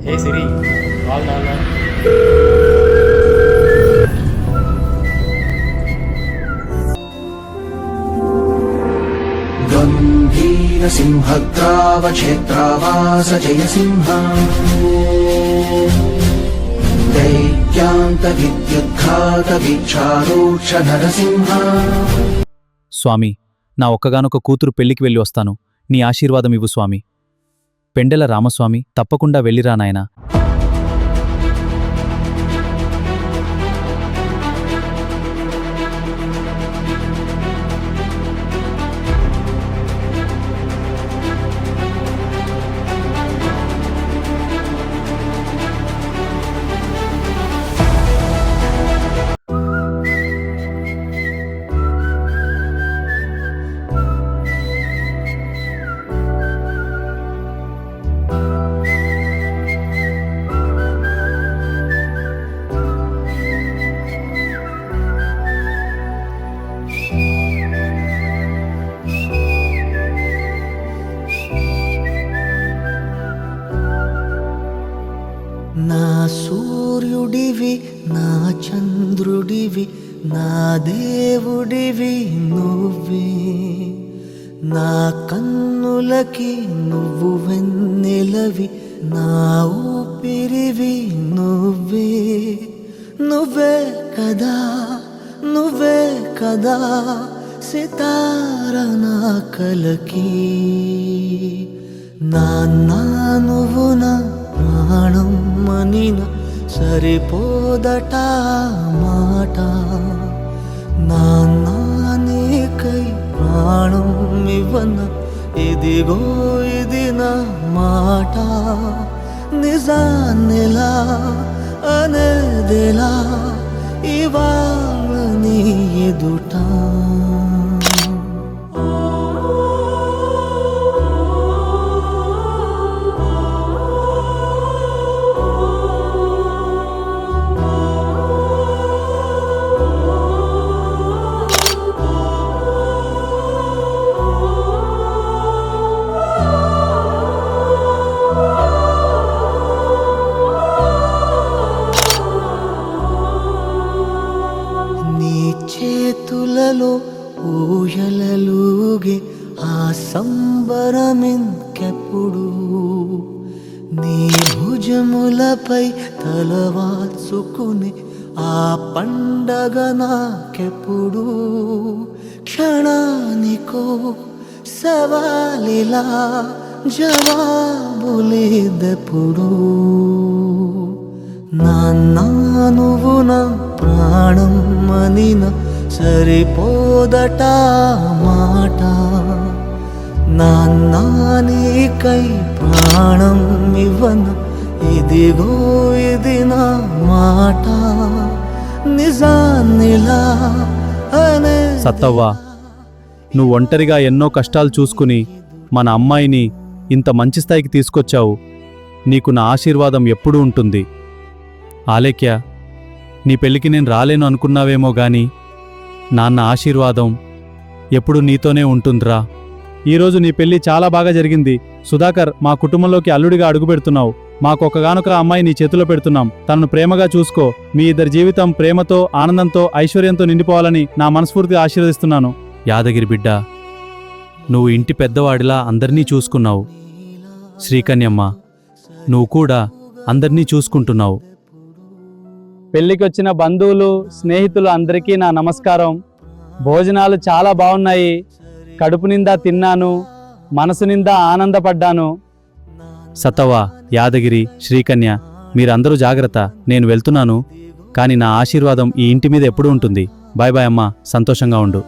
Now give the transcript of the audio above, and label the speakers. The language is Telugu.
Speaker 1: హే సిరి, కాల్ నాన్న.
Speaker 2: గంభీర సింహద్రావక్షేత్రావాస జయసింహ దైత్యాంత విద్యుద్ఘాత వీక్షారోక్ష నరసింహ.
Speaker 3: స్వామి, నా ఒక్కగానొక కూతురు పెళ్లికి వెళ్ళి వస్తాను. నీ ఆశీర్వాదం ఇవ్వు స్వామి. పెండెల రామస్వామి, తప్పకుండా వెళ్ళిరా నాయనా.
Speaker 4: నా సూర్యుడివి, నా చంద్రుడివి, నా దేవుడివి నువ్వే. నా కన్నులకి నువ్వు వెన్నెలవి, నా ఊపిరివి నువ్వే. నువ్వే కదా, నువ్వే కదా సితార నా కలకి. నాన్నా నువ్వు నా ప్రాణం మనిన సరిపోదట మాట. నాన్నా నీకై ప్రాణం ఇవ్వన ఇదిగో ఇది నా మాట. నిజాన్నిలా అనేదిలా ఇవాళ నీ ఎదుట. చేతులలో ఊయలలుగే ఆ సంబరమింకెప్పుడు. నీ భుజములపై తలవాల్చుకుని ఆ పండగ నాకెప్పుడు. క్షణానికో సవాలిలా జవాబులేదెప్పుడు. నాన్నా నువ్వు నా ప్రాణం మనిన సరిపోదట మాట. నాన్నా నీకై ప్రాణం ఇవ్వన ఇదిగో ఇది నా మాట. నిజాన్నిలా అనే
Speaker 3: సత్తవ్వ, నువ్వు ఒంటరిగా ఎన్నో కష్టాలు చూసుకుని మన అమ్మాయిని ఇంత మంచి స్థాయికి తీసుకొచ్చావు. నీకు నా ఆశీర్వాదం ఎప్పుడూ ఉంటుంది. ఆలేఖ్య, నీ పెళ్ళికి నేను రాలేను అనుకున్నావేమో గాని నాన్న ఆశీర్వాదం ఎప్పుడు నీతోనే ఉంటుందిరా. ఈరోజు నీ పెళ్లి చాలా బాగా జరిగింది. సుధాకర్, మా కుటుంబంలోకి అల్లుడిగా అడుగుపెడుతున్నావు. మాకొకగానొక అమ్మాయి నీ చేతిలో పెడుతున్నాం. తనను ప్రేమగా చూసుకో. మీ ఇద్దరి జీవితం ప్రేమతో, ఆనందంతో, ఐశ్వర్యంతో నిండిపోవాలని నా మనస్ఫూర్తిగా ఆశీర్వదిస్తున్నాను. యాదగిరి బిడ్డ, నువ్వు ఇంటి పెద్దవాడిలా అందర్నీ చూసుకున్నావు. శ్రీకన్యమ్మ, నువ్వు కూడా అందర్నీ చూసుకుంటున్నావు. పెళ్ళికొచ్చిన బంధువులు, స్నేహితులు అందరికీ నా నమస్కారం. భోజనాలు చాలా బాగున్నాయి. కడుపు నిండా తిన్నాను, మనసు నిండా ఆనందపడ్డాను. సతవ్వ, యాదగిరి, శ్రీకన్య, మీరందరూ జాగ్రత్త. నేను వెళ్తున్నాను, కానీ నా ఆశీర్వాదం ఈ ఇంటి మీద ఎప్పుడూ ఉంటుంది. బాయ్ బాయ్ అమ్మా, సంతోషంగా ఉండు.